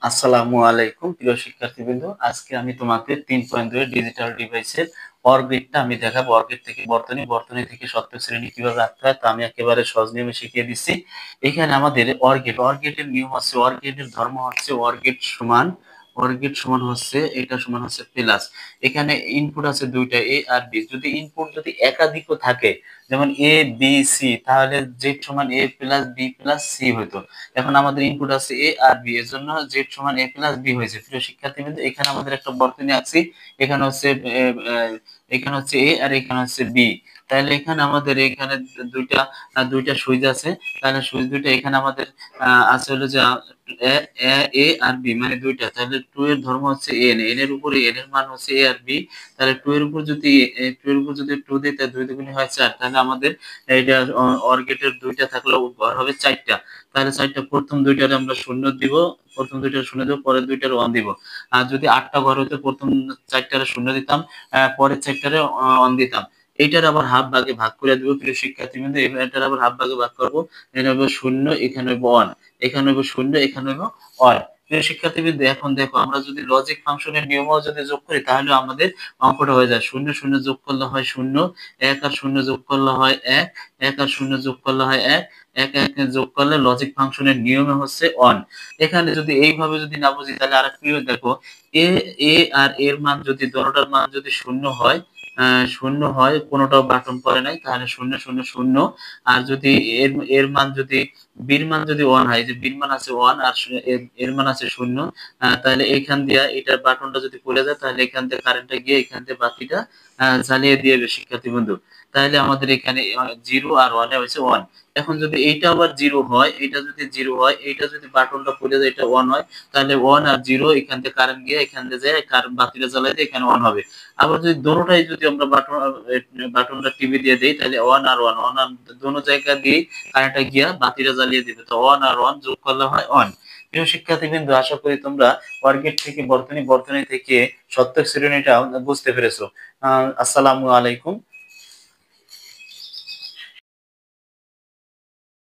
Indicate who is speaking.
Speaker 1: আসসালামু আলাইকুম প্রিয় শিক্ষার্থীবৃন্দ। আজকে আমি তোমাকে 3.2 ডিজিটাল ডিভাইসের অরবিটটা আমি দেখাবো। অরবিট থেকে বর্তনী, বর্তনী থেকে সত্যক শ্রেণী কিভাবে আঁকতে হয় তা আমি একেবারে সহজ নিয়মে শিখিয়ে দিচ্ছি। এখানে আমাদের অরগেটের নিয়ম হচ্ছে, অরগেটের ধর্ম হচ্ছে অর গেট সমান হচ্ছে এটা সমান হচ্ছে প্লাস। এখানে ইনপুট আছে দুইটা, এ আর বি। যদি ইনপুট যদি একাধিকও থাকে, যেমন এ বি সি, তাহলে জেড সমান এ প্লাস বি প্লাস সি হইতো। এখন আমাদের ইনপুট আছে এ আর বি, এর জন্য জেড সমান এ প্লাস বি হয়েছে। প্রিয় শিক্ষার্থীবৃন্দ, এখানে আমাদের একটা বর্তনী আঁকছি। এখানে হচ্ছে এখানে হচ্ছে এ আর এখানে হচ্ছে বি। তাহলে এখানে আমাদের এখানে দুইটা দুইটা সুইচ আছে। তাহলে সুইচ দুইটা এখানে আমাদের আছে হলো যে এ এ আর বি মানে দুইটা। তাহলে টু এর ধর্ম হচ্ছে এন, এন এর উপরে এন এর মান হচ্ছে এ আর বি। তাহলে টু এর উপর যদি টু দিই, তাহলে দুই দুগুণে হয় চার। তাহলে আমাদের এটা অর গেটের দুইটা থাকলেও ঘর হবে চারটা। তাহলে চারটা, প্রথম দুইটারে আমরা শূন্য দিব, পরের দুইটার ওয়ান দিব। আর যদি আটটা ঘর হইতো, প্রথম চারটারে শূন্য দিতাম, পরের চারটারে ওয়ান দিতাম। এইটার আবার হাফ ভাগে ভাগ করে দিব। প্রিয় শিক্ষার্থীবৃন্দ, এটার আবার হাফ ভাগে ভাগ করবো। এখানে হবে শূন্য, এখানে হবে ওয়ান, এখানে হবে শূন্য, এখানে হবে ওয়ান। প্রিয় শিক্ষার্থীবৃন্দ, এখন দেখো, আমরা যদি লজিক ফাংশনের নিয়মও যদি যোগ করি, তাহলে আমাদের অঙ্কটা হয়ে যায়। শূন্য শূন্য যোগ করলে হয় শূন্য, এক আর শূন্য যোগ করলে হয় এক, এক আর শূন্য যোগ করলে হয় এক, এক এক যোগ করলে লজিক ফাংশনের নিয়মে হচ্ছে অন। এখানে যদি এইভাবে যদি না বুঝি, তাহলে আর কি দেখো, এ এ আর এর মান যদি দোনোটার মান যদি শূন্য হয়, শূন্য হয়, কোনোটাও বাটন পড়ে নাই, তাহলে শূন্য শূন্য শূন্য। আর যদি এর এর মান যদি বির মান যদি ওয়ান হয়, যে বির মান আছে ওয়ান আর এর মান আছে শূন্য, তাহলে এখান দিয়ে এটার বাটনটা যদি পড়ে যায়, তাহলে এখান থেকে কারেন্টটা গিয়ে এখান থেকে বাতিটা জ্বালিয়ে দিয়ে শিক্ষার্থী বন্ধু। তাহলে আমাদের এখানে জিরো আর ওয়ানে হয়েছে ওয়ান। এখন যদি এইটা আবার জিরো হয়, এটা যদি জিরো হয়, এইটা যদি বাটনটা পড়ে যায়, এটা ওয়ান হয়, তাহলে ওয়ান আর জিরো এখান থেকে কারেন্ট গিয়ে এখান থেকে যায় কারেন্ট বাতিটা জ্বালাই দিয়ে এখানে ওয়ান হবে। আবার যদি দোনোটাই যদি আমরা বাটনটা টিপে দিয়ে দেই, তাহলে ওয়ান আর ওয়ান, ওয়ান আর দোনো জায়গা দিয়ে কারেন্টটা গিয়া বাতিটা জ্বালিয়ে দিবে। তো ওয়ান আর ওয়ান যোগ করলে হয় অন। প্রিয় শিক্ষার্থীবৃন্দ, আশা করি তোমরা অর্গেট থেকে বর্তনী, বর্তনী থেকে সত্যক শ্রেণীটা বুঝতে পেরেছো। আসসালামু আলাইকুম।